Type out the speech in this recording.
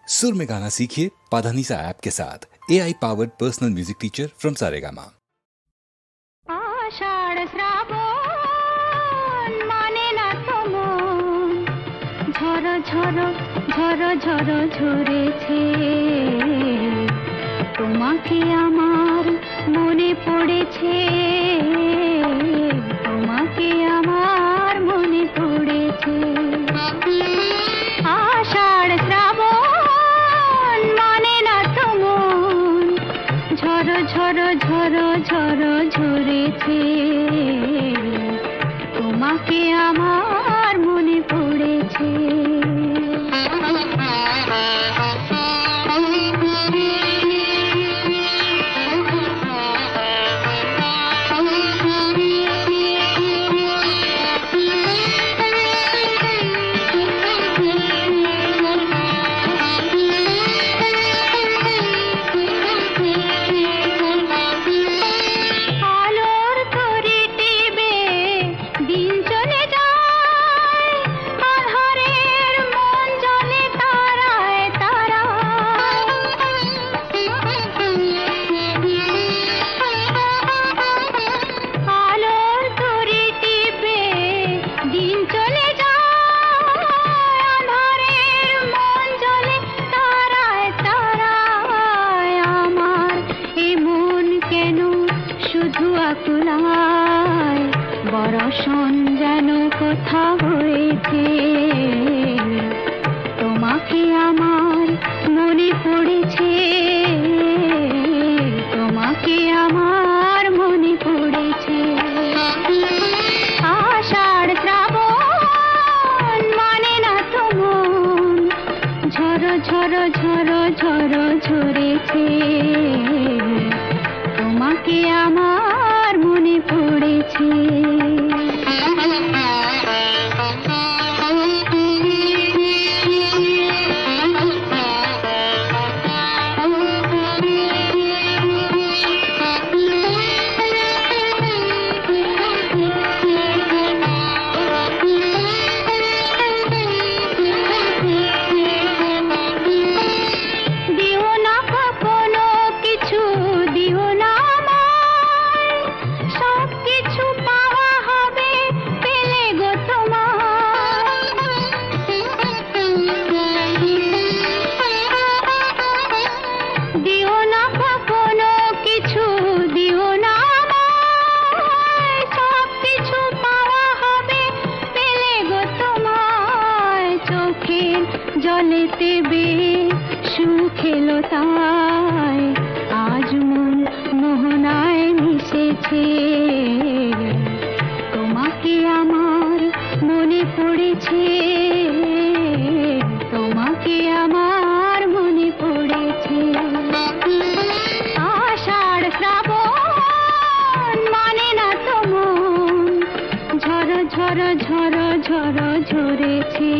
सुर में गाना सीखिए पाधानीसा ऐप के साथ। AI powered personal music teacher from Saregama. Ashadh Shravan माने ना तो मन ঝড় ঝড় ঝড় ঝড় ঝরেছে তোমাকে আমার মনে পড়েছে তোমাকে আমার মনে পড়েছে আষাঢ় শ্রাবণ মানে না তো মন ঝড় ঝড় ঝড় ঝড় ঝরেছে তোমাকে আমার মনে পড়েছে বরষণ যেন কথা হয়েছে তোমাকে আমার মনে পড়েছে তোমাকে আমার মনে পড়েছে আষাঢ় শ্রাবণ মানে না তো মন ঝড় ঝড় ঝড় ঝড় ঝরেছে তোমাকে আমার মনে পড়েছে জলেতে সুখ এলো তাই আজ মন মোহনায় মিশেছে তোমাকে আমার মনে পড়েছে তোমাকে আমার মনে পড়েছে আষাঢ় শ্রাবণ মানে না তো মন ঝড় ঝড় ঝড় ঝড় ঝরেছে